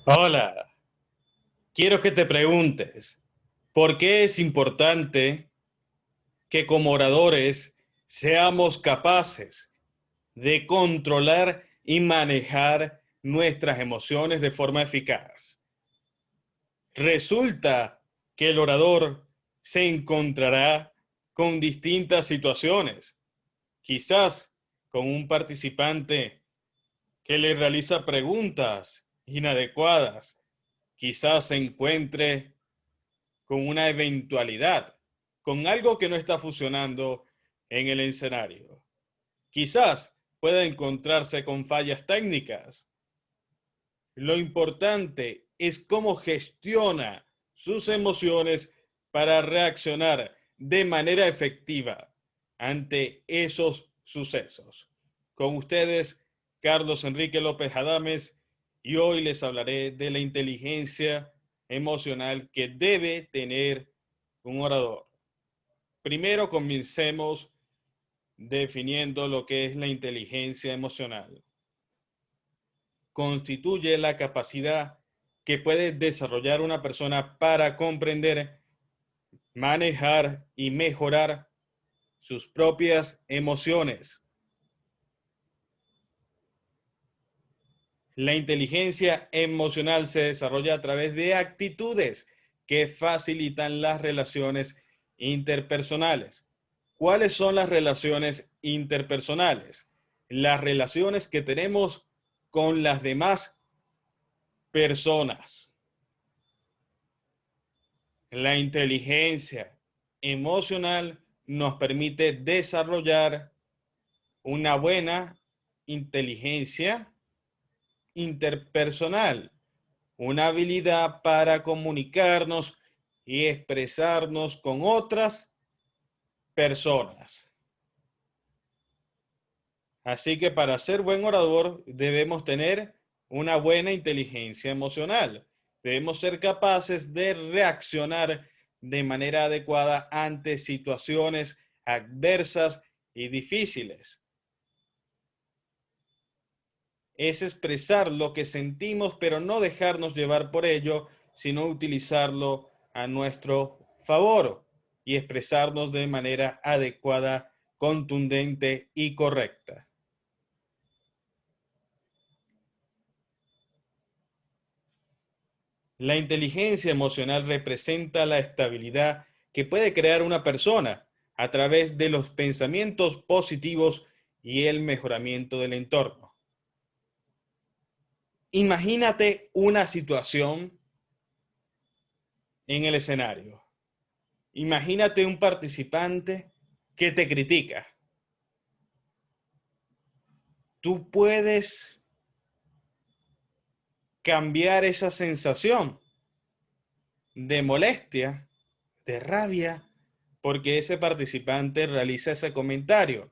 Hola, quiero que te preguntes, ¿por qué es importante que como oradores seamos capaces de controlar y manejar nuestras emociones de forma eficaz? Resulta que el orador se encontrará con distintas situaciones, quizás con un participante que le realiza preguntas inadecuadas, quizás se encuentre con una eventualidad, con algo que no está funcionando en el escenario. Quizás pueda encontrarse con fallas técnicas. Lo importante es cómo gestiona sus emociones para reaccionar de manera efectiva ante esos sucesos. Con ustedes, Carlos Enrique López Adames, y hoy les hablaré de la inteligencia emocional que debe tener un orador. Primero comencemos definiendo lo que es la inteligencia emocional. Constituye la capacidad que puede desarrollar una persona para comprender, manejar y mejorar sus propias emociones. La inteligencia emocional se desarrolla a través de actitudes que facilitan las relaciones interpersonales. ¿Cuáles son las relaciones interpersonales? Las relaciones que tenemos con las demás personas. La inteligencia emocional nos permite desarrollar una buena inteligencia interpersonal, una habilidad para comunicarnos y expresarnos con otras personas. Así que para ser buen orador debemos tener una buena inteligencia emocional. Debemos ser capaces de reaccionar de manera adecuada ante situaciones adversas y difíciles. Es expresar lo que sentimos, pero no dejarnos llevar por ello, sino utilizarlo a nuestro favor y expresarnos de manera adecuada, contundente y correcta. La inteligencia emocional representa la estabilidad que puede crear una persona a través de los pensamientos positivos y el mejoramiento del entorno. Imagínate una situación en el escenario. Imagínate un participante que te critica. Tú puedes cambiar esa sensación de molestia, de rabia, porque ese participante realiza ese comentario.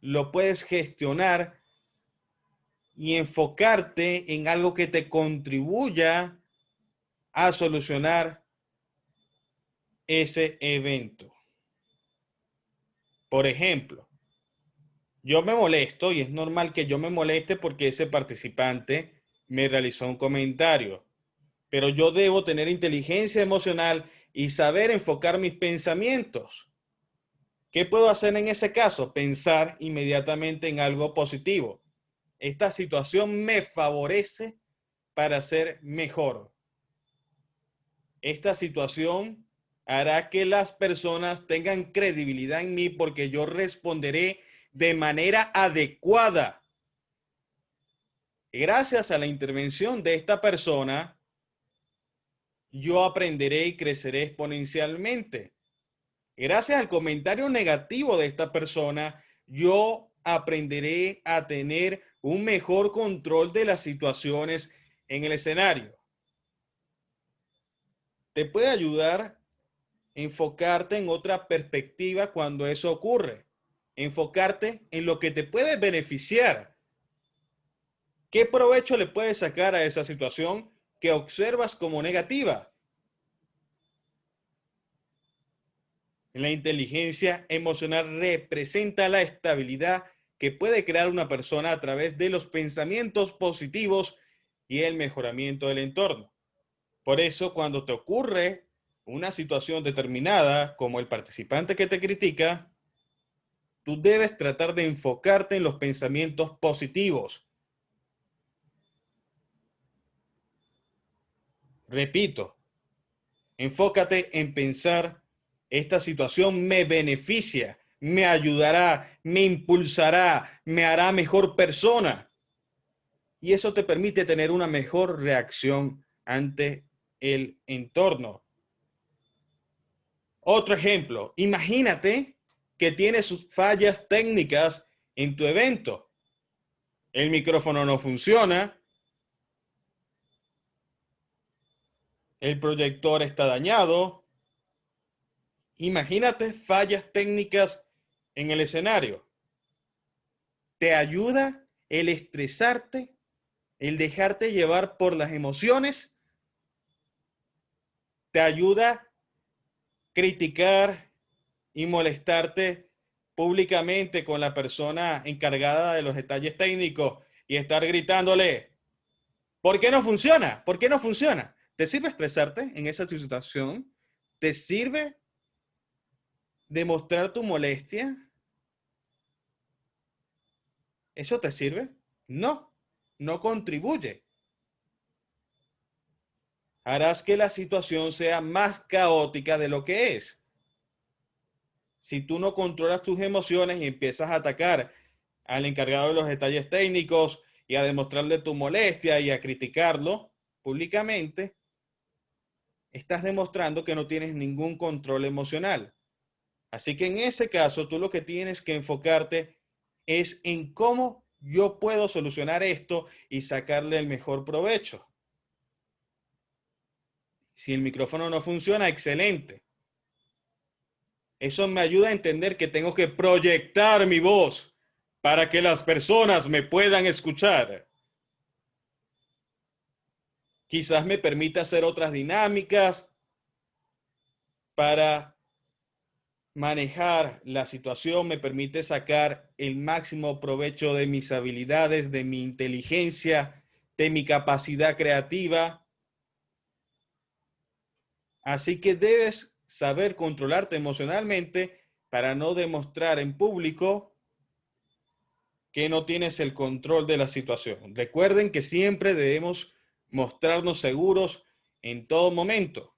Lo puedes gestionar y enfocarte en algo que te contribuya a solucionar ese evento. Por ejemplo, yo me molesto y es normal que yo me moleste porque ese participante me realizó un comentario, pero yo debo tener inteligencia emocional y saber enfocar mis pensamientos. ¿Qué puedo hacer en ese caso? Pensar inmediatamente en algo positivo. Esta situación me favorece para ser mejor. Esta situación hará que las personas tengan credibilidad en mí porque yo responderé de manera adecuada. Gracias a la intervención de esta persona, yo aprenderé y creceré exponencialmente. Gracias al comentario negativo de esta persona, yo aprenderé a tener un mejor control de las situaciones en el escenario. Te puede ayudar a enfocarte en otra perspectiva cuando eso ocurre. Enfocarte en lo que te puede beneficiar. ¿Qué provecho le puedes sacar a esa situación que observas como negativa? La inteligencia emocional representa la estabilidad que puede crear una persona a través de los pensamientos positivos y el mejoramiento del entorno. Por eso, cuando te ocurre una situación determinada, como el participante que te critica, tú debes tratar de enfocarte en los pensamientos positivos. Repito, enfócate en pensar, esta situación me beneficia, me ayudará, me impulsará, me hará mejor persona. Y eso te permite tener una mejor reacción ante el entorno. Otro ejemplo, imagínate que tienes fallas técnicas en tu evento. El micrófono no funciona, el proyector está dañado. Imagínate fallas técnicas en el escenario. ¿Te ayuda el estresarte, el dejarte llevar por las emociones? ¿Te ayuda criticar y molestarte públicamente con la persona encargada de los detalles técnicos y estar gritándole, ¿por qué no funciona? ¿Por qué no funciona? ¿Te sirve estresarte en esa situación? ¿Te sirve demostrar tu molestia? ¿Eso te sirve? No, no contribuye. Harás que la situación sea más caótica de lo que es. Si tú no controlas tus emociones y empiezas a atacar al encargado de los detalles técnicos y a demostrarle tu molestia y a criticarlo públicamente, estás demostrando que no tienes ningún control emocional. Así que en ese caso, tú lo que tienes que enfocarte es en cómo yo puedo solucionar esto y sacarle el mejor provecho. Si el micrófono no funciona, excelente. Eso me ayuda a entender que tengo que proyectar mi voz para que las personas me puedan escuchar. Quizás me permita hacer otras dinámicas para manejar la situación, me permite sacar el máximo provecho de mis habilidades, de mi inteligencia, de mi capacidad creativa. Así que debes saber controlarte emocionalmente para no demostrar en público que no tienes el control de la situación. Recuerden que siempre debemos mostrarnos seguros en todo momento.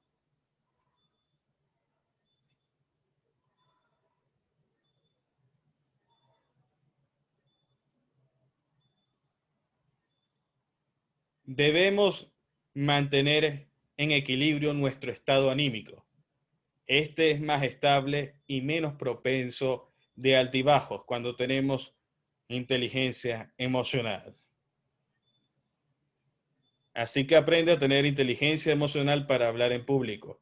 Debemos mantener en equilibrio nuestro estado anímico. Este es más estable y menos propenso de altibajos cuando tenemos inteligencia emocional. Así que aprende a tener inteligencia emocional para hablar en público.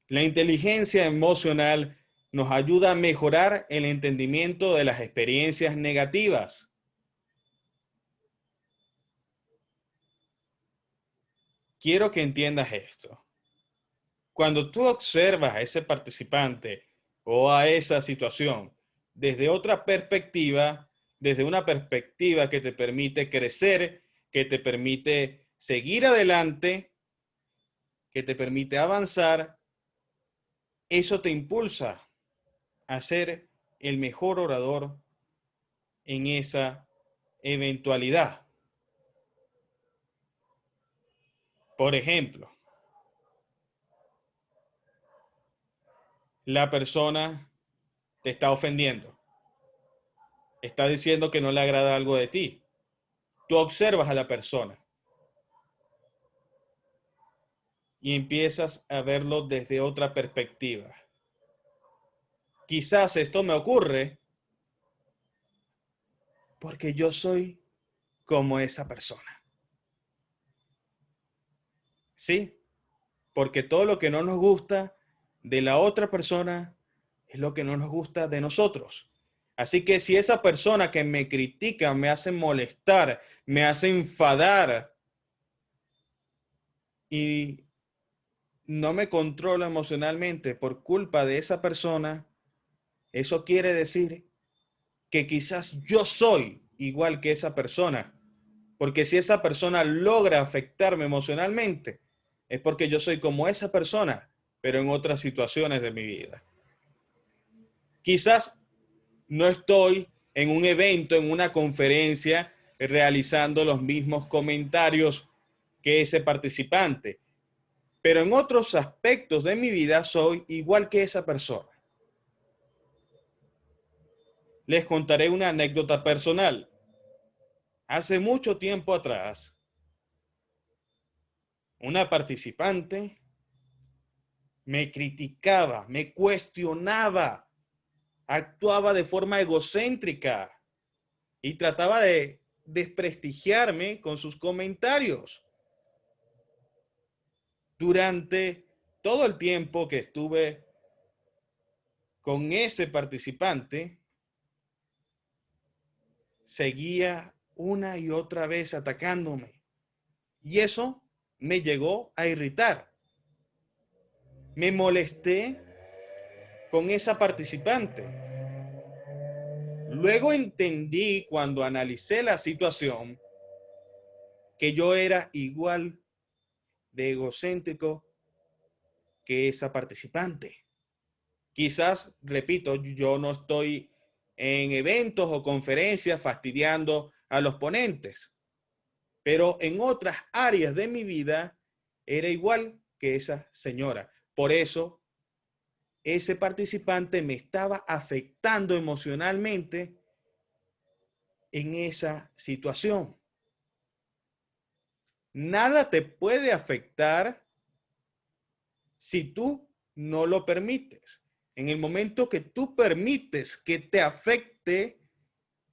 La inteligencia emocional nos ayuda a mejorar el entendimiento de las experiencias negativas. Quiero que entiendas esto. Cuando tú observas a ese participante o a esa situación desde otra perspectiva, desde una perspectiva que te permite crecer, que te permite seguir adelante, que te permite avanzar, eso te impulsa a ser el mejor orador en esa eventualidad. Por ejemplo, la persona te está ofendiendo, está diciendo que no le agrada algo de ti. Tú observas a la persona y empiezas a verlo desde otra perspectiva. Quizás esto me ocurre porque yo soy como esa persona. ¿Sí? Porque todo lo que no nos gusta de la otra persona es lo que no nos gusta de nosotros. Así que si esa persona que me critica me hace molestar, me hace enfadar y no me controla emocionalmente por culpa de esa persona, eso quiere decir que quizás yo soy igual que esa persona. Porque si esa persona logra afectarme emocionalmente, es porque yo soy como esa persona, pero en otras situaciones de mi vida. Quizás no estoy en un evento, en una conferencia, realizando los mismos comentarios que ese participante, pero en otros aspectos de mi vida soy igual que esa persona. Les contaré una anécdota personal. Hace mucho tiempo atrás, una participante me criticaba, me cuestionaba, actuaba de forma egocéntrica y trataba de desprestigiarme con sus comentarios. Durante todo el tiempo que estuve con ese participante, seguía una y otra vez atacándome. Y eso me llegó a irritar. Me molesté con esa participante. Luego entendí, cuando analicé la situación, que yo era igual de egocéntrico que esa participante. Quizás, repito, yo no estoy en eventos o conferencias fastidiando a los ponentes, pero en otras áreas de mi vida era igual que esa señora. Por eso, ese participante me estaba afectando emocionalmente en esa situación. Nada te puede afectar si tú no lo permites. En el momento que tú permites que te afecte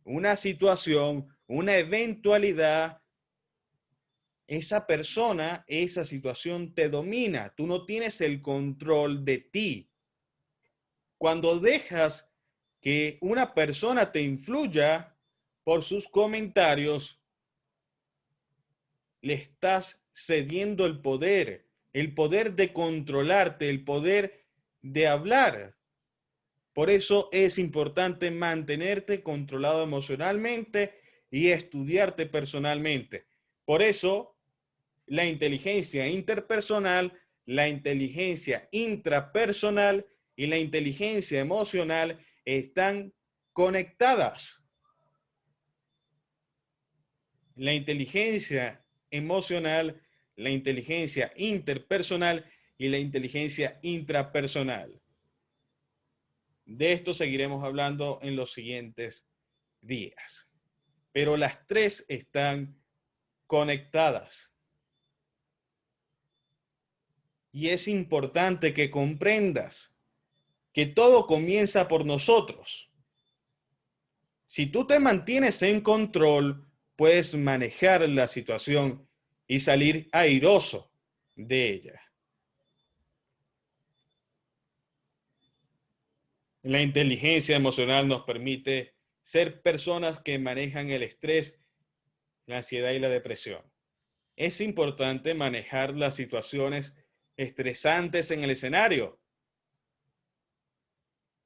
una situación, una eventualidad, esa persona, esa situación te domina. Tú no tienes el control de ti. Cuando dejas que una persona te influya por sus comentarios, le estás cediendo el poder de controlarte, el poder de hablar. Por eso es importante mantenerte controlado emocionalmente y estudiarte personalmente. Por eso la inteligencia interpersonal, la inteligencia intrapersonal y la inteligencia emocional están conectadas. La inteligencia emocional, la inteligencia interpersonal y la inteligencia intrapersonal. De esto seguiremos hablando en los siguientes días. Pero las tres están conectadas. Y es importante que comprendas que todo comienza por nosotros. Si tú te mantienes en control, puedes manejar la situación y salir airoso de ella. La inteligencia emocional nos permite ser personas que manejan el estrés, la ansiedad y la depresión. Es importante manejar las situaciones estresantes en el escenario.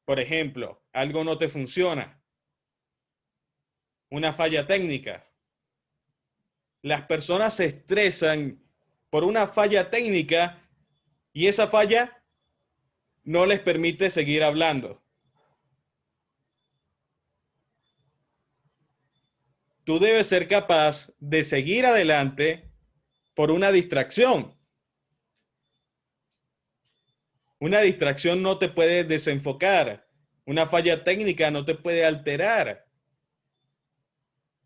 Por ejemplo, algo no te funciona, una falla técnica. Las personas se estresan por una falla técnica y esa falla no les permite seguir hablando. Tú debes ser capaz de seguir adelante por una distracción. Una distracción no te puede desenfocar. Una falla técnica no te puede alterar.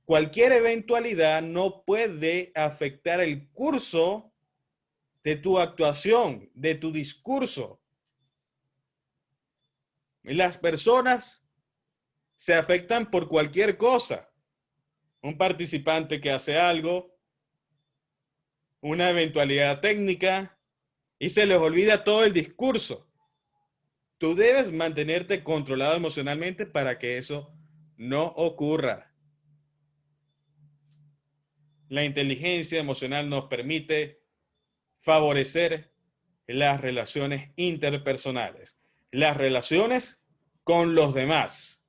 Cualquier eventualidad no puede afectar el curso de tu actuación, de tu discurso. Las personas se afectan por cualquier cosa. Un participante que hace algo, una eventualidad técnica, y se les olvida todo el discurso. Tú debes mantenerte controlado emocionalmente para que eso no ocurra. La inteligencia emocional nos permite favorecer las relaciones interpersonales, las relaciones con los demás.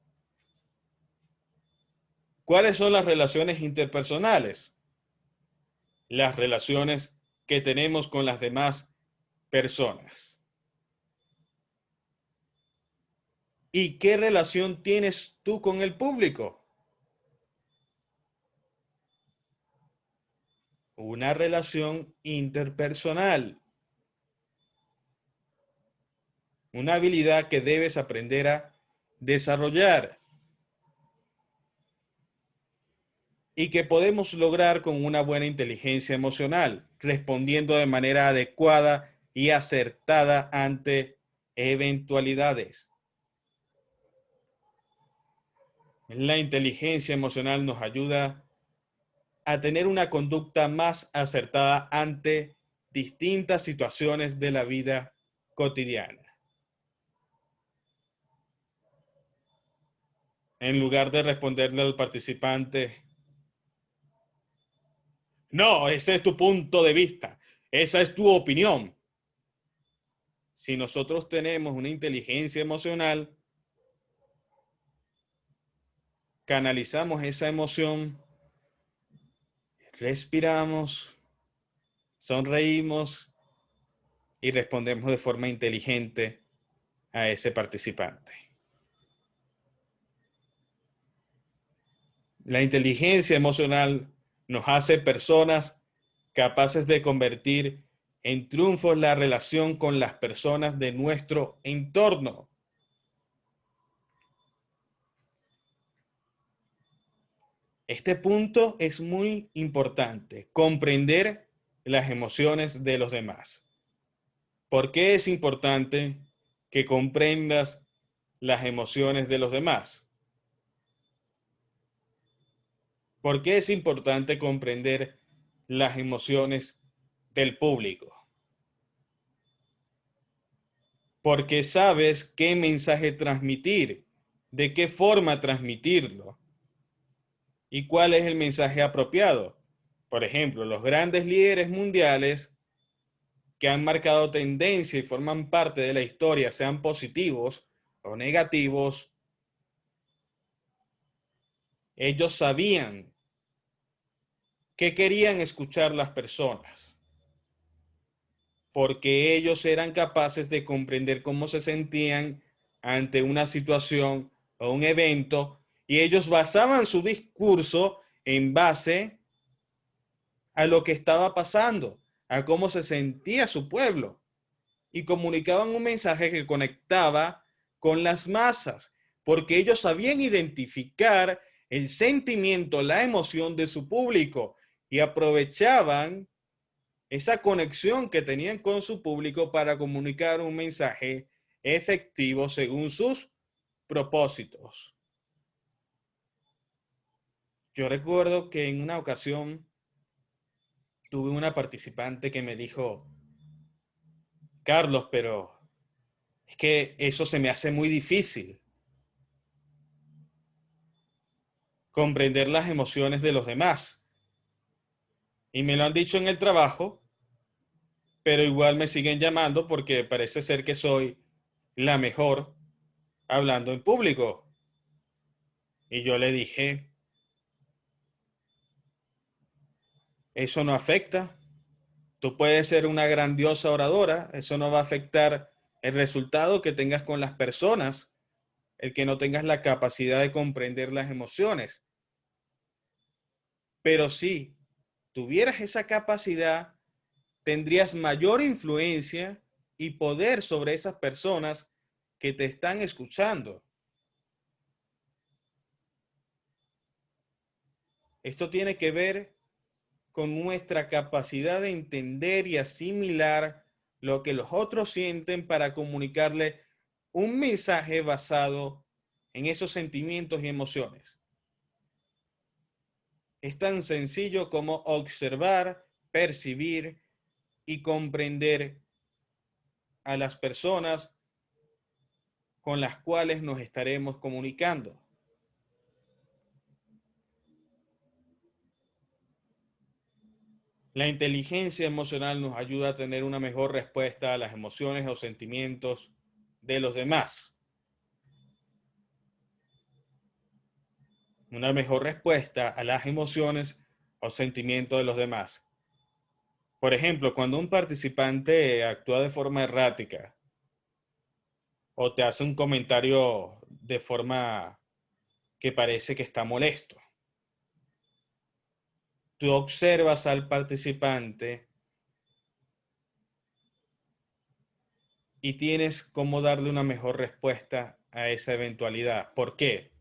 ¿Cuáles son las relaciones interpersonales? Las relaciones que tenemos con las demás personas. ¿Y qué relación tienes tú con el público? Una relación interpersonal. Una habilidad que debes aprender a desarrollar y que podemos lograr con una buena inteligencia emocional, respondiendo de manera adecuada y acertada ante eventualidades. La inteligencia emocional nos ayuda a tener una conducta más acertada ante distintas situaciones de la vida cotidiana. En lugar de responderle al participante, no, ese es tu punto de vista, esa es tu opinión. Si nosotros tenemos una inteligencia emocional, canalizamos esa emoción, respiramos, sonreímos y respondemos de forma inteligente a ese participante. La inteligencia emocional nos hace personas capaces de convertir en triunfos la relación con las personas de nuestro entorno. Este punto es muy importante, comprender las emociones de los demás. ¿Por qué es importante que comprendas las emociones de los demás? ¿Por qué es importante comprender las emociones del público? Porque sabes qué mensaje transmitir, de qué forma transmitirlo y cuál es el mensaje apropiado. Por ejemplo, los grandes líderes mundiales que han marcado tendencia y forman parte de la historia, sean positivos o negativos, ellos sabían qué querían escuchar las personas, porque ellos eran capaces de comprender cómo se sentían ante una situación o un evento, y ellos basaban su discurso en base a lo que estaba pasando, a cómo se sentía su pueblo, y comunicaban un mensaje que conectaba con las masas, porque ellos sabían identificar el sentimiento, la emoción de su público y aprovechaban esa conexión que tenían con su público para comunicar un mensaje efectivo según sus propósitos. Yo recuerdo que en una ocasión tuve una participante que me dijo, Carlos, pero es que eso se me hace muy difícil, comprender las emociones de los demás. Y me lo han dicho en el trabajo, pero igual me siguen llamando porque parece ser que soy la mejor hablando en público. Y yo le dije, eso no afecta. Tú puedes ser una grandiosa oradora, eso no va a afectar el resultado que tengas con las personas, el que no tengas la capacidad de comprender las emociones. Pero si tuvieras esa capacidad, tendrías mayor influencia y poder sobre esas personas que te están escuchando. Esto tiene que ver con nuestra capacidad de entender y asimilar lo que los otros sienten para comunicarle un mensaje basado en esos sentimientos y emociones. Es tan sencillo como observar, percibir y comprender a las personas con las cuales nos estaremos comunicando. La inteligencia emocional nos ayuda a tener una mejor respuesta a las emociones o sentimientos de los demás. una mejor respuesta a las emociones o sentimientos de los demás. Por ejemplo, cuando un participante actúa de forma errática o te hace un comentario de forma que parece que está molesto, tú observas al participante y tienes cómo darle una mejor respuesta a esa eventualidad. ¿Por qué?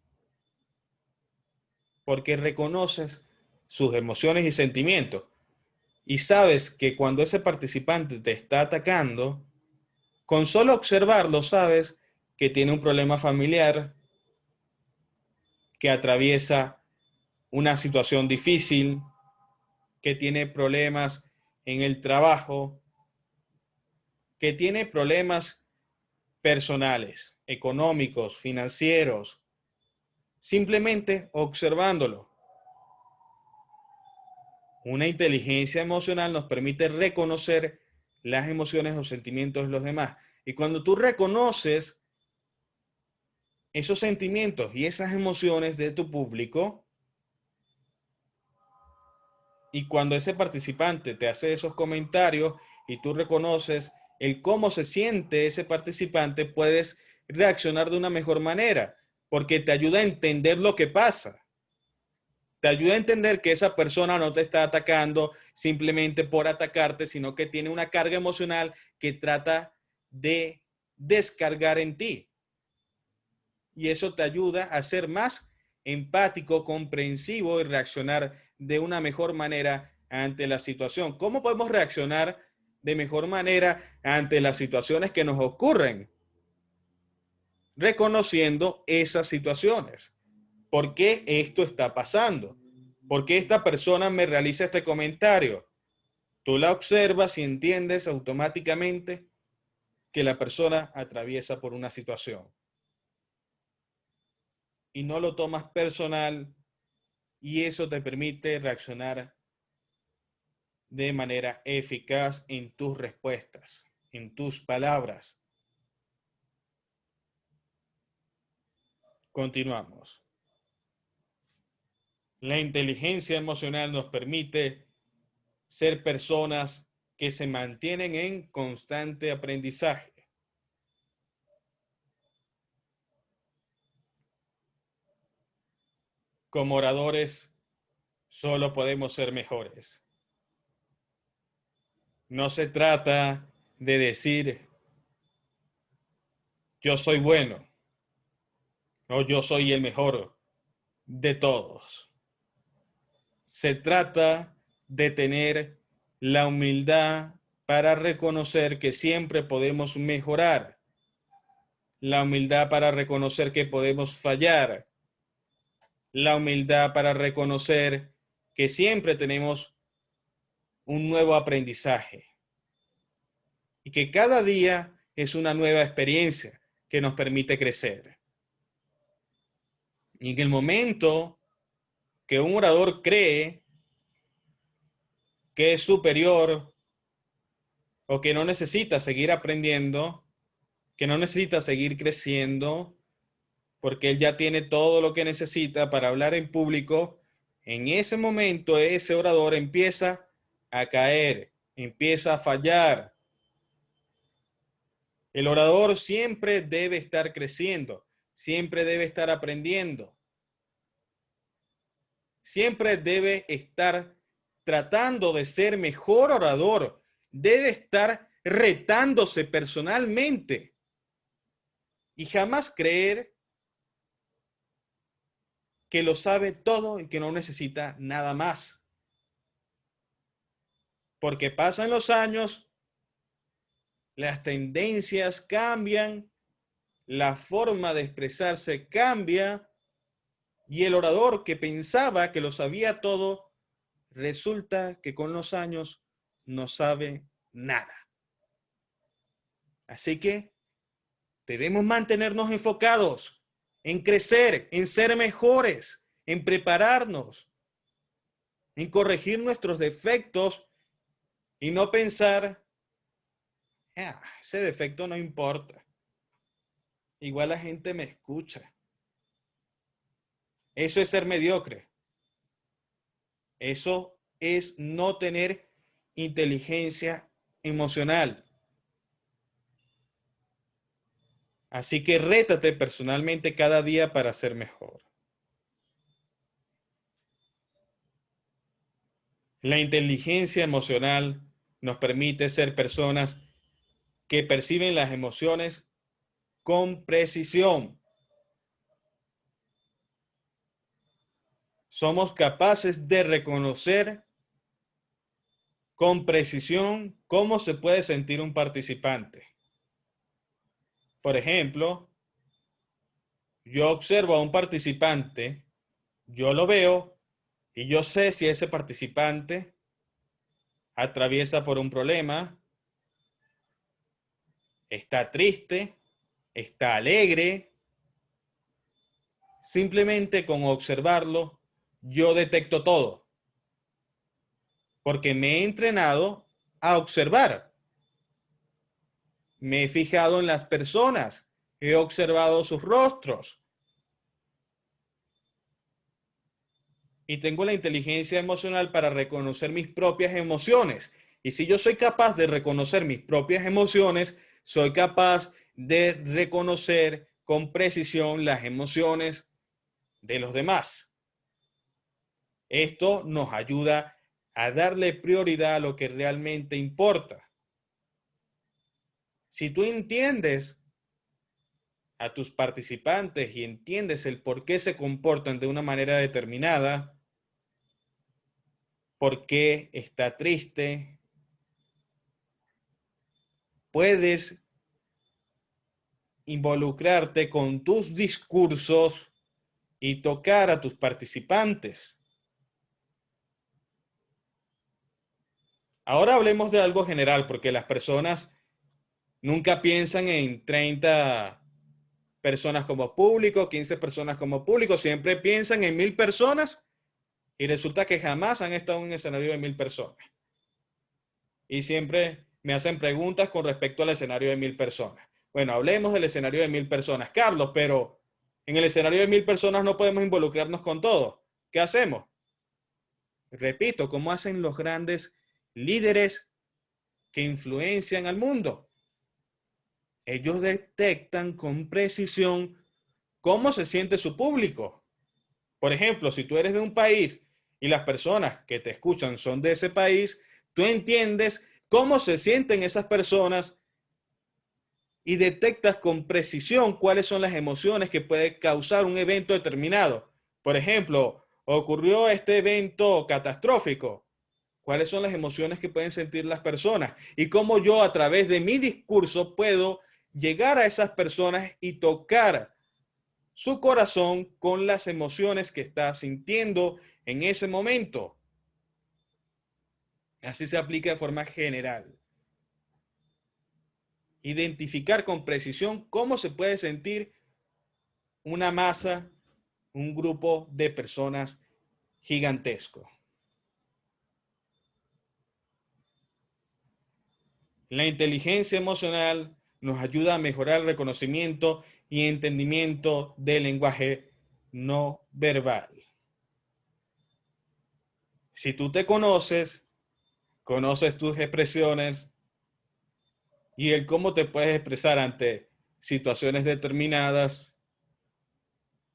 Porque reconoces sus emociones y sentimientos y sabes que cuando ese participante te está atacando, con solo observarlo sabes que tiene un problema familiar, que atraviesa una situación difícil, que tiene problemas en el trabajo, que tiene problemas personales, económicos, financieros, simplemente observándolo. Una inteligencia emocional nos permite reconocer las emociones o sentimientos de los demás. Y cuando tú reconoces esos sentimientos y esas emociones de tu público, y cuando ese participante te hace esos comentarios y tú reconoces el cómo se siente ese participante, puedes reaccionar de una mejor manera, porque te ayuda a entender lo que pasa. Te ayuda a entender que esa persona no te está atacando simplemente por atacarte, sino que tiene una carga emocional que trata de descargar en ti. Y eso te ayuda a ser más empático, comprensivo y reaccionar de una mejor manera ante la situación. ¿Cómo podemos reaccionar de mejor manera ante las situaciones que nos ocurren? Reconociendo esas situaciones. ¿Por qué esto está pasando? ¿Por qué esta persona me realiza este comentario? Tú la observas y entiendes automáticamente que la persona atraviesa por una situación. Y no lo tomas personal y eso te permite reaccionar de manera eficaz en tus respuestas, en tus palabras. Continuamos. La inteligencia emocional nos permite ser personas que se mantienen en constante aprendizaje. Como oradores, solo podemos ser mejores. No se trata de decir yo soy bueno o yo soy el mejor de todos. Se trata de tener la humildad para reconocer que siempre podemos mejorar, la humildad para reconocer que podemos fallar, la humildad para reconocer que siempre tenemos un nuevo aprendizaje y que cada día es una nueva experiencia que nos permite crecer. Y en el momento que un orador cree que es superior o que no necesita seguir aprendiendo, que no necesita seguir creciendo, porque él ya tiene todo lo que necesita para hablar en público, en ese momento ese orador empieza a caer, empieza a fallar. El orador siempre debe estar creciendo, siempre debe estar aprendiendo, siempre debe estar tratando de ser mejor orador, debe estar retándose personalmente y jamás creer que lo sabe todo y que no necesita nada más. Porque pasan los años, las tendencias cambian, la forma de expresarse cambia y el orador que pensaba que lo sabía todo, resulta que con los años no sabe nada. Así que debemos mantenernos enfocados en crecer, en ser mejores, en prepararnos, en corregir nuestros defectos y no pensar, ese defecto no importa. Igual la gente me escucha. Eso es ser mediocre. Eso es no tener inteligencia emocional. Así que rétate personalmente cada día para ser mejor. La inteligencia emocional nos permite ser personas que perciben las emociones con precisión. Somos capaces de reconocer con precisión cómo se puede sentir un participante. Por ejemplo, yo observo a un participante, yo lo veo y yo sé si ese participante atraviesa por un problema, está triste, está alegre. Simplemente con observarlo, yo detecto todo, porque me he entrenado a observar. Me he fijado en las personas, he observado sus rostros y tengo la inteligencia emocional para reconocer mis propias emociones. Y si yo soy capaz de reconocer mis propias emociones, soy capaz de reconocer con precisión las emociones de los demás. Esto nos ayuda a darle prioridad a lo que realmente importa. Si tú entiendes a tus participantes y entiendes el por qué se comportan de una manera determinada, por qué está triste, puedes involucrarte con tus discursos y tocar a tus participantes. Ahora hablemos de algo general, porque las personas nunca piensan en 30 personas como público, 15 personas como público, siempre piensan en 1000 personas y resulta que jamás han estado en un escenario de 1000 personas. Y siempre me hacen preguntas con respecto al escenario de 1000 personas. Bueno, hablemos del escenario de 1000 personas, Carlos, pero en el escenario de 1000 personas no podemos involucrarnos con todo. ¿Qué hacemos? Repito, ¿cómo hacen los grandes líderes que influencian al mundo? Ellos detectan con precisión cómo se siente su público. Por ejemplo, si tú eres de un país y las personas que te escuchan son de ese país, tú entiendes cómo se sienten esas personas y detectas con precisión cuáles son las emociones que puede causar un evento determinado. Por ejemplo, ocurrió este evento catastrófico. ¿Cuáles son las emociones que pueden sentir las personas? Y cómo yo a través de mi discurso puedo llegar a esas personas y tocar su corazón con las emociones que está sintiendo en ese momento. Así se aplica de forma general. Identificar con precisión cómo se puede sentir una masa, un grupo de personas gigantesco. La inteligencia emocional nos ayuda a mejorar el reconocimiento y entendimiento del lenguaje no verbal. Si tú te conoces, conoces tus expresiones y el cómo te puedes expresar ante situaciones determinadas,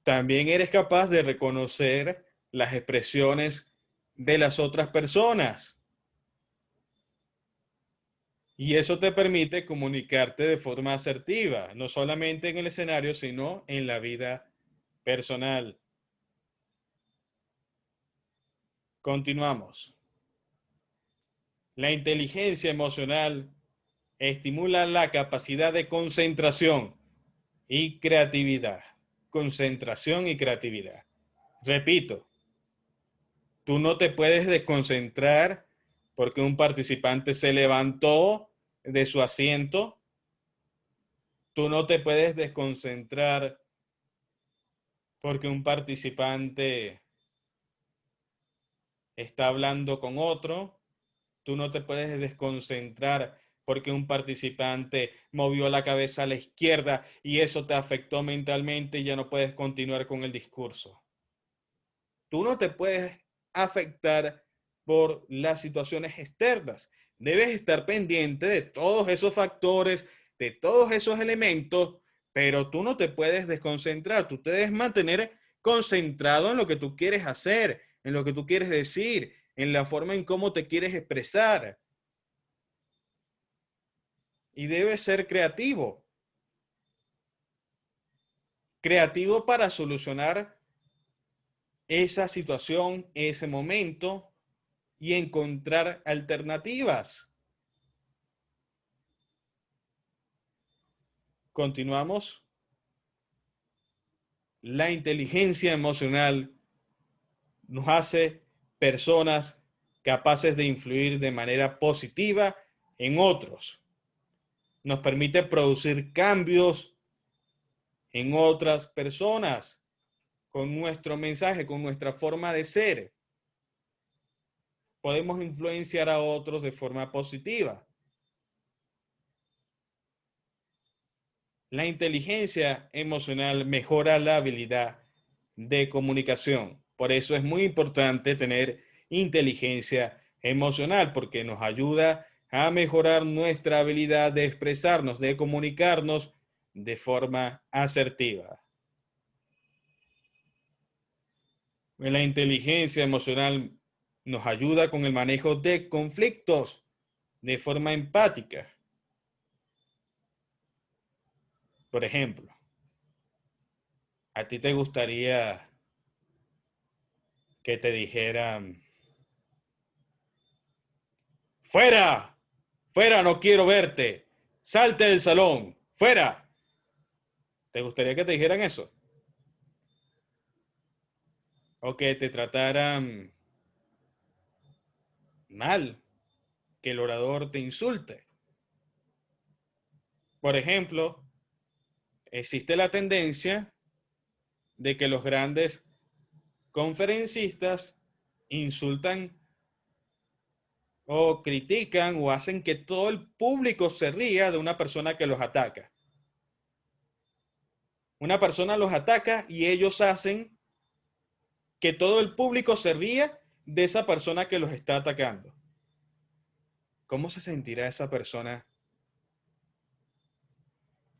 también eres capaz de reconocer las expresiones de las otras personas. Y eso te permite comunicarte de forma asertiva, no solamente en el escenario, sino en la vida personal. Continuamos. La inteligencia emocional estimula la capacidad de concentración y creatividad. Concentración y creatividad. Repito, tú no te puedes desconcentrar porque un participante se levantó de su asiento. Tú no te puedes desconcentrar porque un participante está hablando con otro. Tú no te puedes desconcentrar porque un participante movió la cabeza a la izquierda y eso te afectó mentalmente y ya no puedes continuar con el discurso. Tú no te puedes afectar por las situaciones externas. Debes estar pendiente de todos esos factores, de todos esos elementos, pero tú no te puedes desconcentrar. Tú te debes mantener concentrado en lo que tú quieres hacer, en lo que tú quieres decir, en la forma en cómo te quieres expresar. Y debes ser creativo. Creativo para solucionar esa situación, ese momento y encontrar alternativas. Continuamos. La inteligencia emocional nos hace personas capaces de influir de manera positiva en otros. Nos permite producir cambios en otras personas con nuestro mensaje, con nuestra forma de ser. Podemos influenciar a otros de forma positiva. La inteligencia emocional mejora la habilidad de comunicación. Por eso es muy importante tener inteligencia emocional, porque nos ayuda a mejorar nuestra habilidad de expresarnos, de comunicarnos de forma asertiva. La inteligencia emocional nos ayuda con el manejo de conflictos de forma empática. Por ejemplo, ¿a ti te gustaría que te dijeran, fuera, fuera, no quiero verte, salte del salón, fuera? ¿Te gustaría que te dijeran eso? O que te trataran mal, que el orador te insulte. Por ejemplo, existe la tendencia de que los grandes conferencistas insultan o critican o hacen que todo el público se ría de una persona que los ataca. Una persona los ataca y ellos hacen que todo el público se ría de esa persona que los está atacando. ¿Cómo se sentirá esa persona?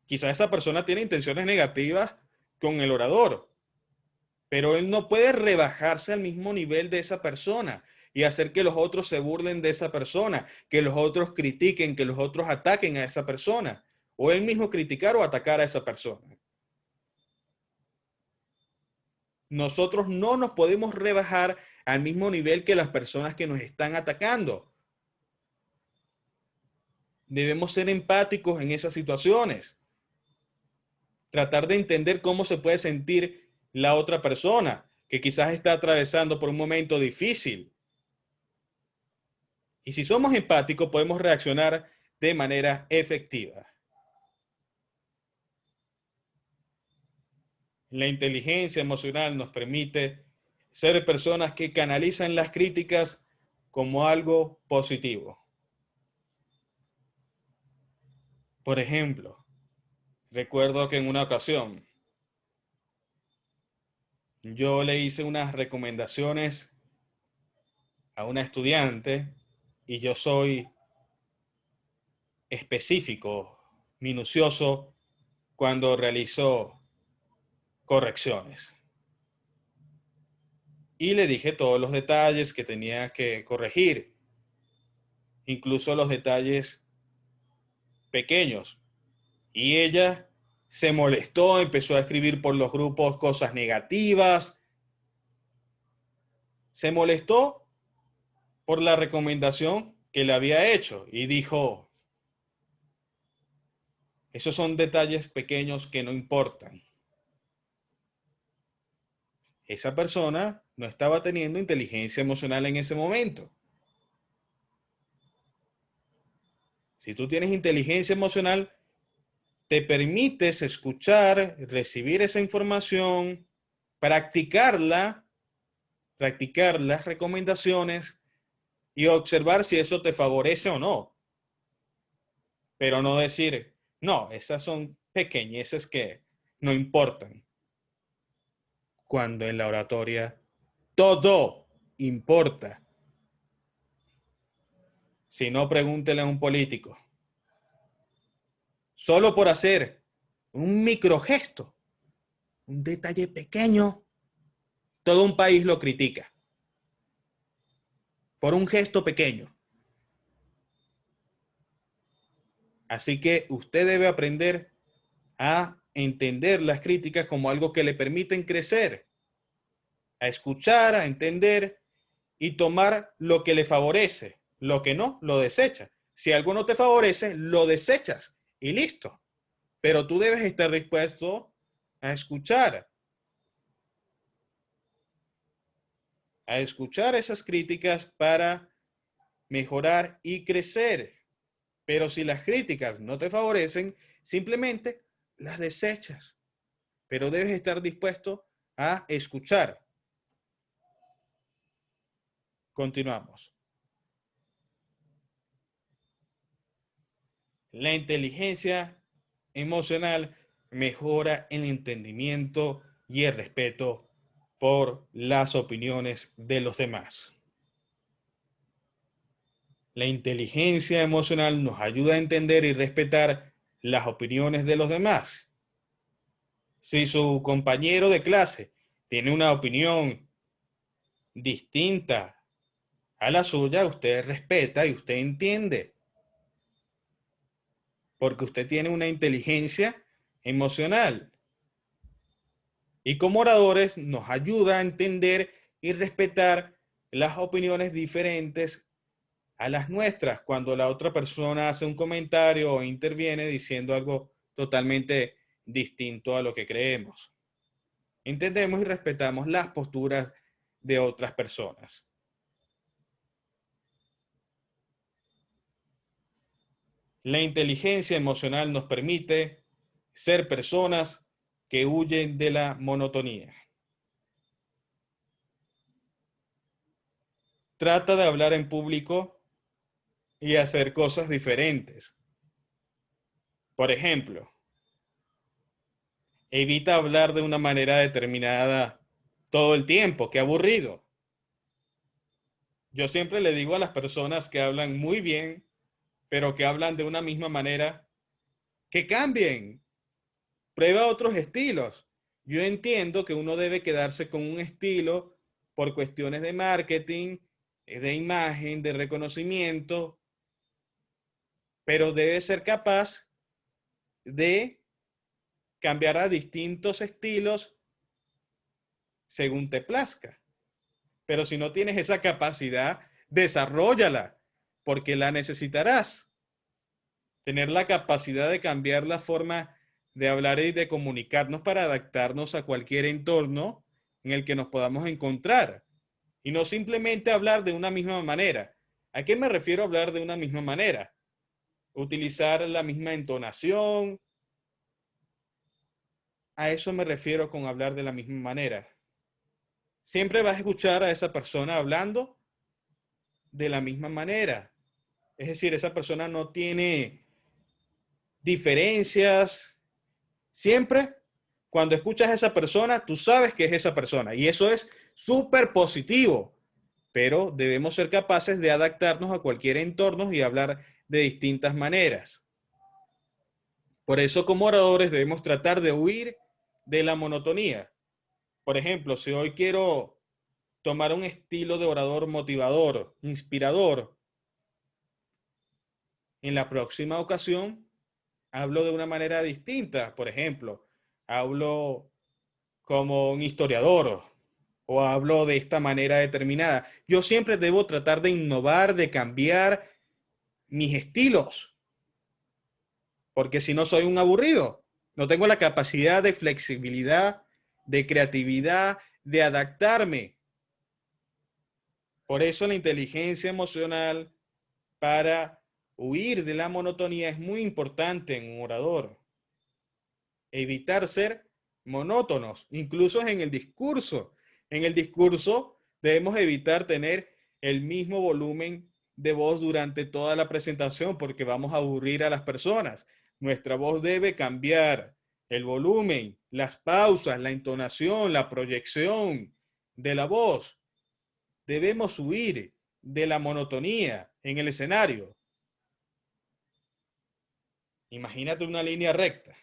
Quizás esa persona tiene intenciones negativas con el orador, pero él no puede rebajarse al mismo nivel de esa persona y hacer que los otros se burlen de esa persona, que los otros critiquen, que los otros ataquen a esa persona, o él mismo criticar o atacar a esa persona. Nosotros no nos podemos rebajar al mismo nivel que las personas que nos están atacando. Debemos ser empáticos en esas situaciones. Tratar de entender cómo se puede sentir la otra persona, que quizás está atravesando por un momento difícil. Y si somos empáticos, podemos reaccionar de manera efectiva. La inteligencia emocional nos permite ser personas que canalizan las críticas como algo positivo. Por ejemplo, recuerdo que en una ocasión yo le hice unas recomendaciones a una estudiante y yo soy específico, minucioso cuando realizo correcciones. Y le dije todos los detalles que tenía que corregir, incluso los detalles pequeños. Y ella se molestó, empezó a escribir por los grupos cosas negativas, se molestó por la recomendación que le había hecho y dijo, esos son detalles pequeños que no importan. Esa persona no estaba teniendo inteligencia emocional en ese momento. Si tú tienes inteligencia emocional, te permites escuchar, recibir esa información, practicarla, practicar las recomendaciones y observar si eso te favorece o no. Pero no decir, no, esas son pequeñeces que no importan, cuando en la oratoria Todo importa. Si no, pregúntele a un político. Solo por hacer un microgesto, un detalle pequeño, todo un país lo critica. Por un gesto pequeño. Así que usted debe aprender a entender las críticas como algo que le permiten crecer, a escuchar, a entender y tomar lo que le favorece. Lo que no, lo desecha. Si algo no te favorece, lo desechas y listo. Pero tú debes estar dispuesto a escuchar esas críticas para mejorar y crecer. Pero si las críticas no te favorecen, simplemente las desechas. Pero debes estar dispuesto a escuchar. Continuamos. La inteligencia emocional mejora el entendimiento y el respeto por las opiniones de los demás. La inteligencia emocional nos ayuda a entender y respetar las opiniones de los demás. Si su compañero de clase tiene una opinión distinta a la suya, usted respeta y usted entiende. Porque usted tiene una inteligencia emocional. Y como oradores nos ayuda a entender y respetar las opiniones diferentes a las nuestras cuando la otra persona hace un comentario o interviene diciendo algo totalmente distinto a lo que creemos. Entendemos y respetamos las posturas de otras personas. La inteligencia emocional nos permite ser personas que huyen de la monotonía. Trata de hablar en público y hacer cosas diferentes. Por ejemplo, evita hablar de una manera determinada todo el tiempo, qué aburrido. Yo siempre le digo a las personas que hablan muy bien, pero que hablan de una misma manera, que cambien, prueba otros estilos. Yo entiendo que uno debe quedarse con un estilo por cuestiones de marketing, de imagen, de reconocimiento, pero debe ser capaz de cambiar a distintos estilos según te plazca. Pero si no tienes esa capacidad, desarróllala, porque la necesitarás. Tener la capacidad de cambiar la forma de hablar y de comunicarnos para adaptarnos a cualquier entorno en el que nos podamos encontrar. Y no simplemente hablar de una misma manera. ¿A qué me refiero a hablar de una misma manera? Utilizar la misma entonación. A eso me refiero con hablar de la misma manera. Siempre vas a escuchar a esa persona hablando de la misma manera. Es decir, esa persona no tiene diferencias. Siempre, cuando escuchas a esa persona, tú sabes que es esa persona. Y eso es súper positivo. Pero debemos ser capaces de adaptarnos a cualquier entorno y hablar de distintas maneras. Por eso, como oradores, debemos tratar de huir de la monotonía. Por ejemplo, si hoy quiero tomar un estilo de orador motivador, inspirador, en la próxima ocasión hablo de una manera distinta. Por ejemplo, hablo como un historiador o hablo de esta manera determinada. Yo siempre debo tratar de innovar, de cambiar mis estilos, porque si no soy un aburrido. No tengo la capacidad de flexibilidad, de creatividad, de adaptarme. Por eso la inteligencia emocional para huir de la monotonía es muy importante en un orador. Evitar ser monótonos, incluso en el discurso. En el discurso debemos evitar tener el mismo volumen de voz durante toda la presentación porque vamos a aburrir a las personas. Nuestra voz debe cambiar el volumen, las pausas, la entonación, la proyección de la voz. debemos huir de la monotonía en el escenario. Imagínate una línea recta.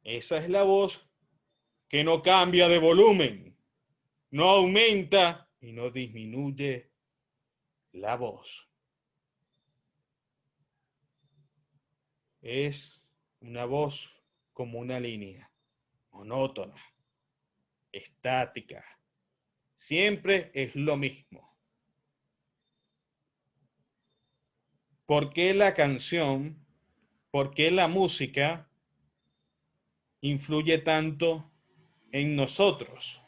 Esa es la voz que no cambia de volumen, no aumenta y no disminuye la voz. Es una voz como una línea, monótona, estática. Siempre es lo mismo. ¿Por qué la canción, por qué la música influye tanto en nosotros?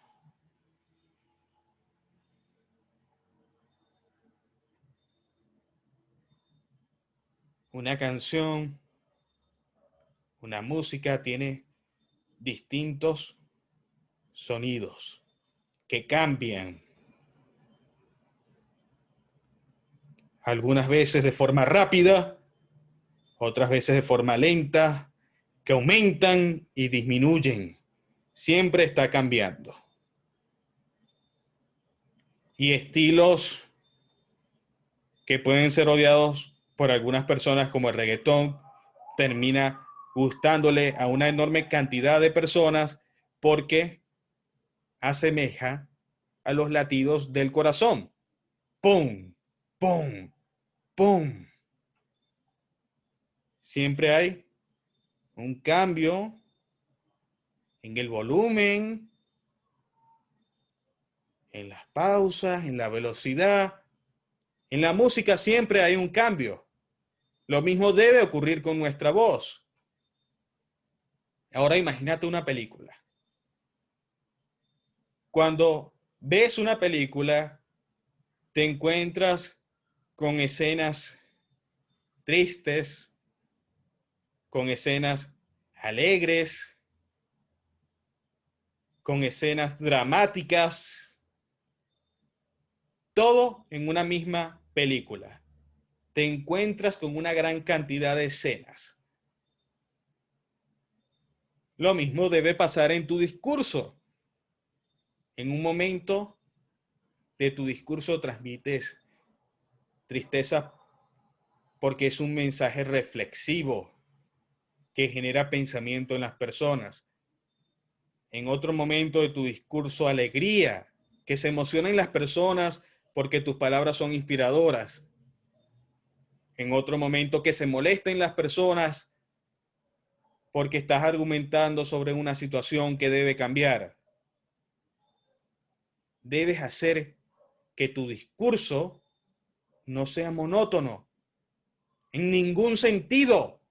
Una canción, una música tiene distintos sonidos que cambian, algunas veces de forma rápida, otras veces de forma lenta, que aumentan y disminuyen. Siempre está cambiando. Y estilos que pueden ser odiados por algunas personas como el reggaetón, termina gustándole a una enorme cantidad de personas porque asemeja a los latidos del corazón. ¡Pum! ¡Pum! ¡Pum! Siempre hay un cambio en el volumen, en las pausas, en la velocidad. En la música siempre hay un cambio. Lo mismo debe ocurrir con nuestra voz. Ahora imagínate una película. Cuando ves una película, te encuentras con escenas tristes, con escenas alegres, con escenas dramáticas, todo en una misma película. Te encuentras con una gran cantidad de escenas. Lo mismo debe pasar en tu discurso. En un momento de tu discurso transmites tristeza porque es un mensaje reflexivo que genera pensamiento en las personas. En otro momento de tu discurso, alegría, que se emocionen las personas porque tus palabras son inspiradoras. En otro momento, que se molesten las personas porque estás argumentando sobre una situación que debe cambiar. Debes hacer que tu discurso no sea monótono en ningún sentido.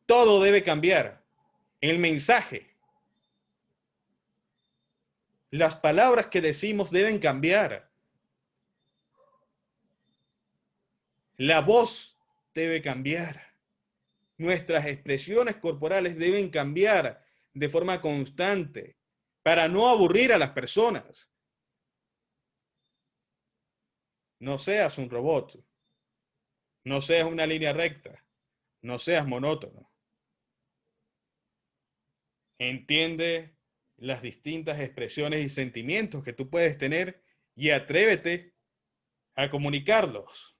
Todo debe cambiar. El mensaje, las palabras que decimos deben cambiar. La voz debe cambiar. Nuestras expresiones corporales deben cambiar de forma constante para no aburrir a las personas. No seas un robot. No seas una línea recta. No seas monótono. Entiende las distintas expresiones y sentimientos que tú puedes tener y atrévete a comunicarlos.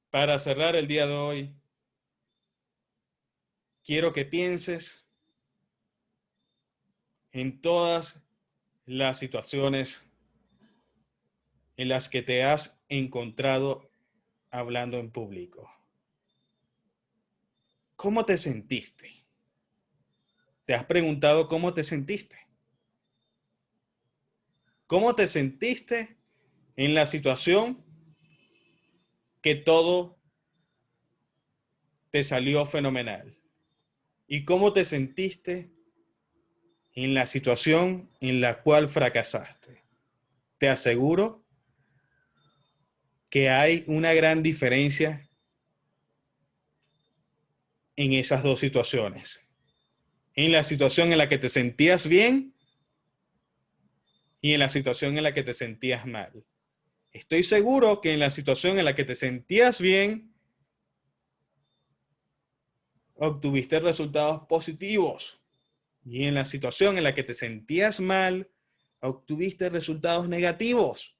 Para cerrar el día de hoy, quiero que pienses en todas las situaciones en las que te has encontrado hablando en público. ¿Cómo te sentiste? ¿Te has preguntado cómo te sentiste? ¿Cómo te sentiste en la situación que todo te salió fenomenal? ¿Y cómo te sentiste en la situación en la cual fracasaste? Te aseguro que hay una gran diferencia en esas dos situaciones. En la situación en la que te sentías bien y en la situación en la que te sentías mal. Estoy seguro que en la situación en la que te sentías bien, obtuviste resultados positivos. Y en la situación en la que te sentías mal, obtuviste resultados negativos.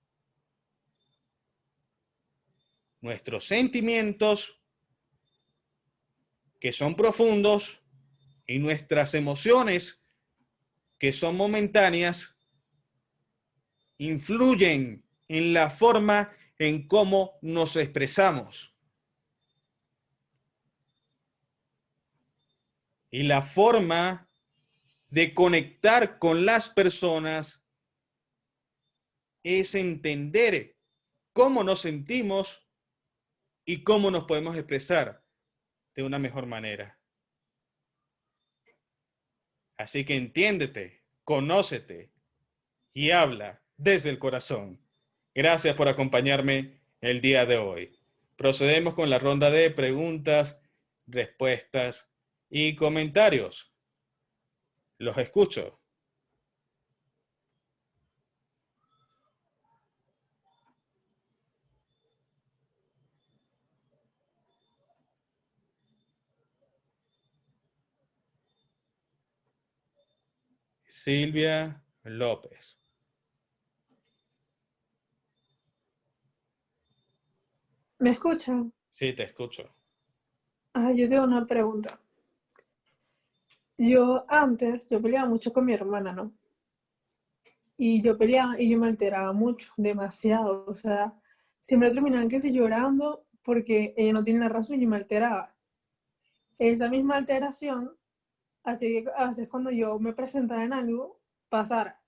Nuestros sentimientos, que son profundos, y nuestras emociones, que son momentáneas, influyen en la forma en cómo nos expresamos. Y la forma de conectar con las personas es entender cómo nos sentimos y cómo nos podemos expresar de una mejor manera. Así que entiéndete, conócete y habla desde el corazón. Gracias por acompañarme el día de hoy. Procedemos con la ronda de preguntas, respuestas y comentarios. Los escucho. Silvia López. ¿Me escuchan? Sí, te escucho. Yo tengo una pregunta. Yo peleaba mucho con mi hermana, ¿no? Y yo peleaba y yo me alteraba mucho, demasiado. O sea, siempre terminaban que si llorando porque ella no tiene la razón y yo me alteraba. Esa misma alteración así que a veces cuando yo me presentaba en algo, pasara.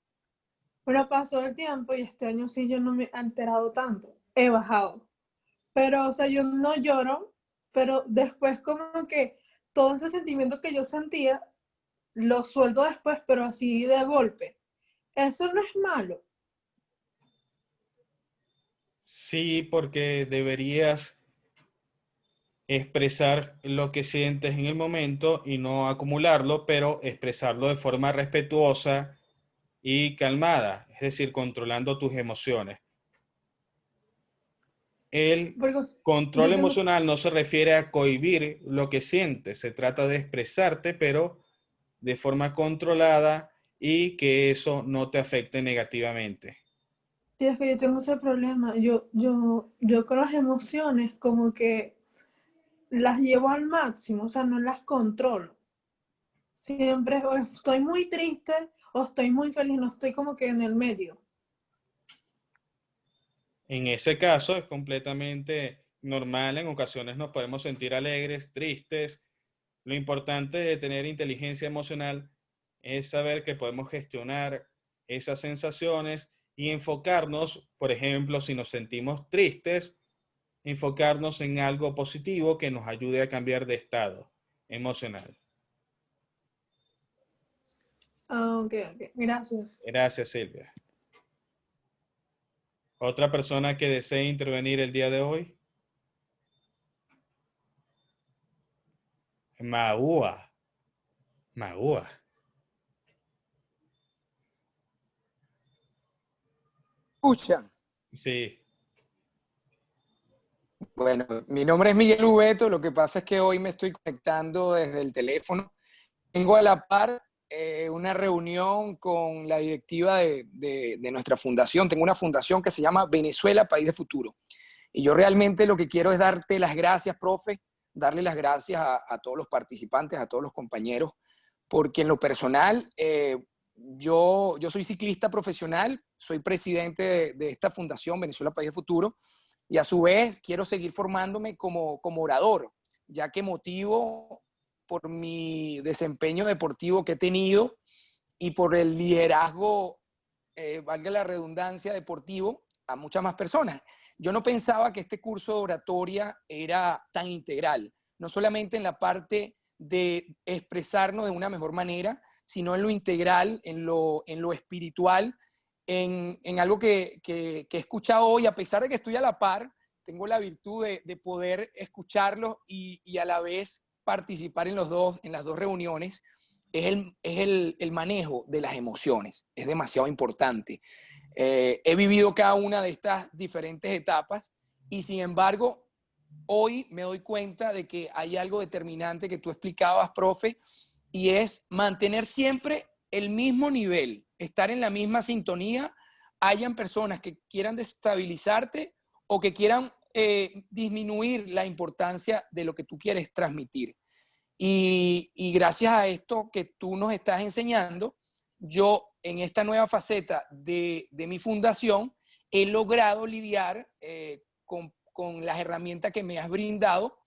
Pero pasó el tiempo y este año sí yo no me he alterado tanto. He bajado. Pero, o sea, yo no lloro, pero después como que todo ese sentimiento que yo sentía, lo suelto después, pero así de golpe. Eso no es malo. Sí, porque deberías expresar lo que sientes en el momento y no acumularlo, pero expresarlo de forma respetuosa y calmada, es decir, controlando tus emociones. El Porque control yo tengo, emocional no se refiere a cohibir lo que sientes, se trata de expresarte, pero de forma controlada y que eso no te afecte negativamente. sí, es que yo tengo ese problema. Yo con las emociones como que las llevo al máximo, o sea, no las controlo. Siempre o estoy muy triste o estoy muy feliz, no estoy como que en el medio. En ese caso es completamente normal, en ocasiones nos podemos sentir alegres, tristes. Lo importante de tener inteligencia emocional es saber que podemos gestionar esas sensaciones y enfocarnos, por ejemplo, si nos sentimos tristes, enfocarnos en algo positivo que nos ayude a cambiar de estado emocional. Ok, ok, gracias. Gracias, Silvia. ¿Otra persona que desee intervenir el día de hoy? Maúa. Maúa. Escuchan. Sí. Bueno, mi nombre es Miguel Ubeto, lo que pasa es que hoy me estoy conectando desde el teléfono. Tengo a la par una reunión con la directiva de nuestra fundación. Tengo una fundación que se llama Venezuela, País de Futuro. Y yo realmente lo que quiero es darte las gracias, profe, darle las gracias a todos los participantes, a todos los compañeros, porque en lo personal, yo soy ciclista profesional, soy presidente de esta fundación Venezuela País de Futuro, y a su vez quiero seguir formándome como orador, ya que motivo por mi desempeño deportivo que he tenido y por el liderazgo, valga la redundancia, deportivo a muchas más personas. Yo no pensaba que este curso de oratoria era tan integral, no solamente en la parte de expresarnos de una mejor manera, sino en lo integral, en lo espiritual, en algo que he escuchado hoy, a pesar de que estoy a la par, tengo la virtud de poder escucharlos y a la vez participar en las dos reuniones, es el manejo de las emociones. Es demasiado importante. He vivido cada una de estas diferentes etapas y sin embargo hoy me doy cuenta de que hay algo determinante que tú explicabas, profe, y es mantener siempre el mismo nivel, estar en la misma sintonía. Hayan personas que quieran destabilizarte o que quieran disminuir la importancia de lo que tú quieres transmitir. Y gracias a esto que tú nos estás enseñando, yo en esta nueva faceta de mi fundación he logrado lidiar con las herramientas que me has brindado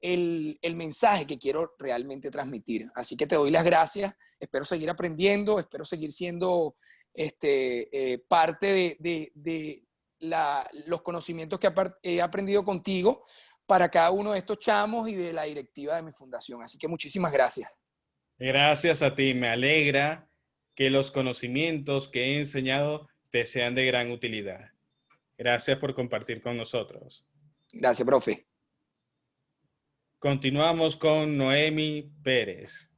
el mensaje que quiero realmente transmitir. Así que te doy las gracias, espero seguir aprendiendo, espero seguir siendo parte de los conocimientos que he aprendido contigo para cada uno de estos chamos y de la directiva de mi fundación. Así que muchísimas gracias. Gracias a ti, me alegra que los conocimientos que he enseñado te sean de gran utilidad. Gracias por compartir con nosotros. Gracias, profe. Continuamos con Noemi Pérez.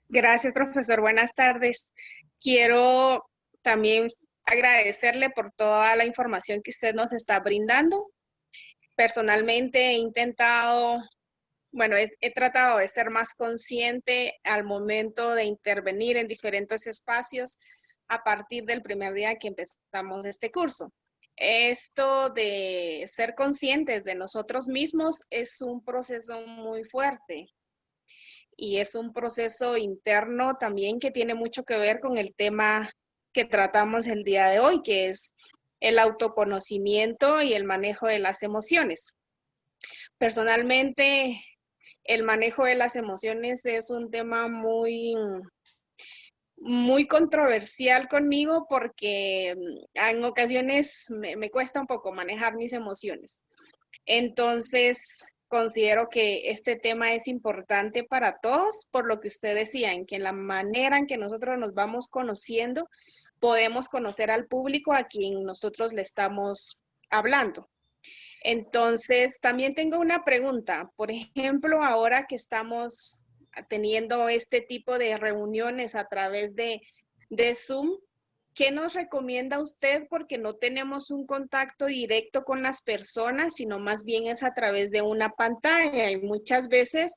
Gracias, profesor. Buenas tardes. Quiero también agradecerle por toda la información que usted nos está brindando. Personalmente he intentado, bueno, he tratado de ser más consciente al momento de intervenir en diferentes espacios a partir del primer día que empezamos este curso. Esto de ser conscientes de nosotros mismos es un proceso muy fuerte y es un proceso interno también que tiene mucho que ver con el tema que tratamos el día de hoy, que es el autoconocimiento y el manejo de las emociones. Personalmente, el manejo de las emociones es un tema muy controversial conmigo porque en ocasiones me cuesta un poco manejar mis emociones. Entonces, considero que este tema es importante para todos, por lo que usted decía, en que la manera en que nosotros nos vamos conociendo, podemos conocer al público a quien nosotros le estamos hablando. Entonces, también tengo una pregunta. Por ejemplo, ahora que estamos teniendo este tipo de reuniones a través de Zoom, ¿qué nos recomienda usted? Porque no tenemos un contacto directo con las personas, sino más bien es a través de una pantalla y muchas veces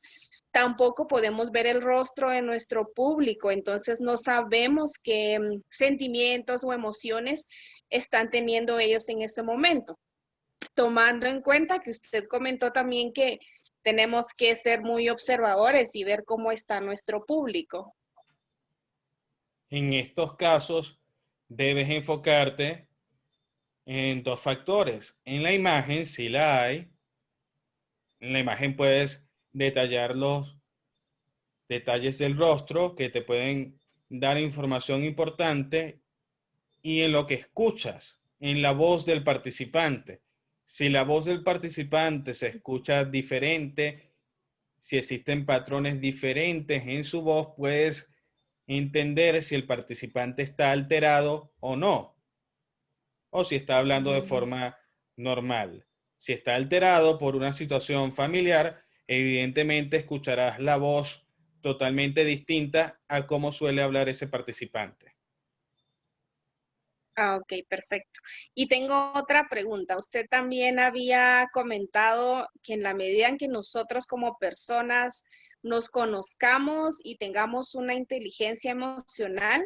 tampoco podemos ver el rostro de nuestro público, entonces no sabemos qué sentimientos o emociones están teniendo ellos en este momento. Tomando en cuenta que usted comentó también que tenemos que ser muy observadores y ver cómo está nuestro público. En estos casos, debes enfocarte en dos factores. En la imagen, si la hay, en la imagen puedes detallar los detalles del rostro que te pueden dar información importante, y en lo que escuchas, en la voz del participante. Si la voz del participante se escucha diferente, si existen patrones diferentes en su voz, puedes entender si el participante está alterado o no, o si está hablando de forma normal. Si está alterado por una situación familiar, evidentemente escucharás la voz totalmente distinta a cómo suele hablar ese participante. Ah, ok, perfecto. Y tengo otra pregunta. Usted también había comentado que en la medida en que nosotros como personas nos conozcamos y tengamos una inteligencia emocional,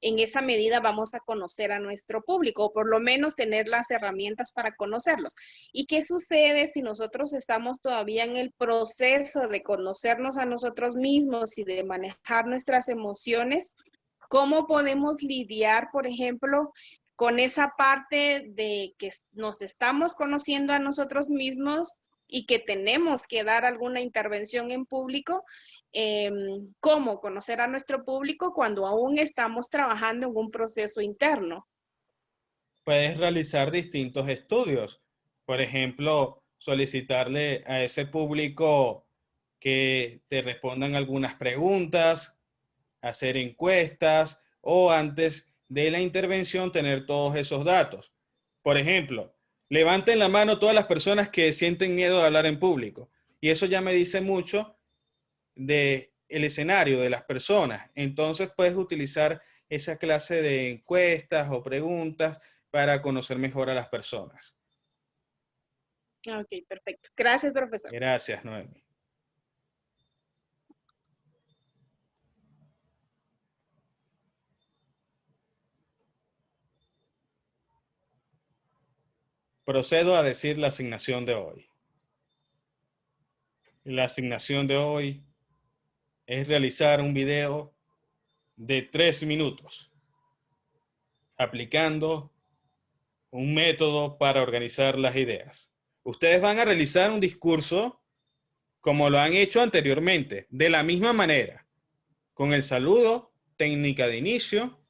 en esa medida vamos a conocer a nuestro público, o por lo menos tener las herramientas para conocerlos. ¿Y qué sucede si nosotros estamos todavía en el proceso de conocernos a nosotros mismos y de manejar nuestras emociones? ¿Cómo podemos lidiar, por ejemplo, con esa parte de que nos estamos conociendo a nosotros mismos y que tenemos que dar alguna intervención en público? ¿Cómo conocer a nuestro público cuando aún estamos trabajando en un proceso interno? Puedes realizar distintos estudios. Por ejemplo, solicitarle a ese público que te respondan algunas preguntas, hacer encuestas, o antes de la intervención tener todos esos datos. Por ejemplo, levanten la mano todas las personas que sienten miedo de hablar en público. Y eso ya me dice mucho del escenario de las personas. Entonces puedes utilizar esa clase de encuestas o preguntas para conocer mejor a las personas. Ok, perfecto. Gracias, profesor. Gracias, Noemi. Procedo a decir la asignación de hoy. La asignación de hoy es realizar un video de 3 minutos, aplicando un método para organizar las ideas. Ustedes van a realizar un discurso como lo han hecho anteriormente, de la misma manera, con el saludo, técnica de inicio,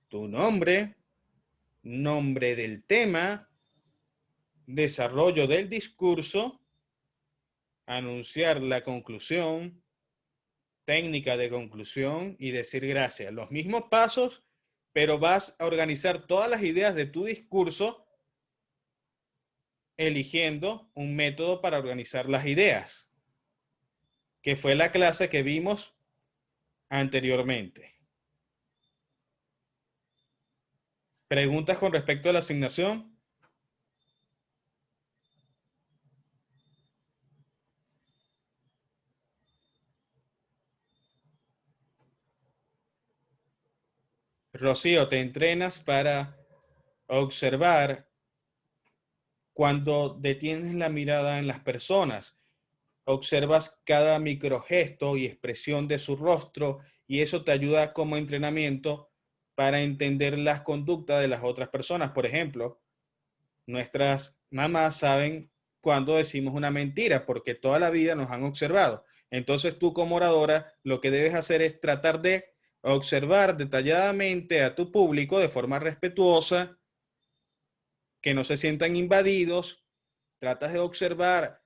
tu nombre, nombre del tema, desarrollo del discurso, anunciar la conclusión, técnica de conclusión y decir gracias. Los mismos pasos, pero vas a organizar todas las ideas de tu discurso eligiendo un método para organizar las ideas, que fue la clase que vimos anteriormente. ¿Preguntas con respecto a la asignación? Rocío, te entrenas para observar cuando detienes la mirada en las personas. Observas cada microgesto y expresión de su rostro y eso te ayuda como entrenamiento para entender las conductas de las otras personas. Por ejemplo, nuestras mamás saben cuando decimos una mentira porque toda la vida nos han observado. Entonces tú como oradora lo que debes hacer es tratar de observar detalladamente a tu público de forma respetuosa, que no se sientan invadidos. Tratas de observar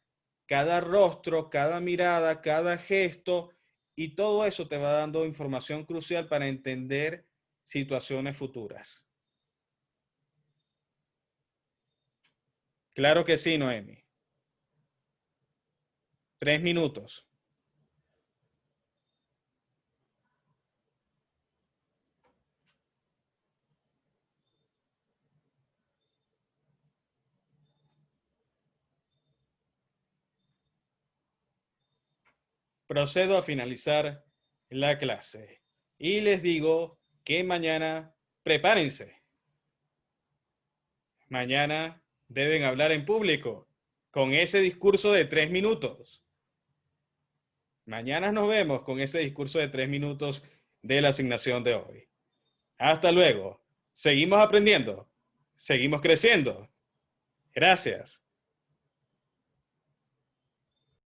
cada rostro, cada mirada, cada gesto y todo eso te va dando información crucial para entender situaciones futuras. Claro que sí, Noemi. 3 minutos. Procedo a finalizar la clase y les digo que mañana prepárense. Mañana deben hablar en público con ese discurso de 3 minutos. Mañana nos vemos con ese discurso de 3 minutos de la asignación de hoy. Hasta luego. Seguimos aprendiendo. Seguimos creciendo. Gracias.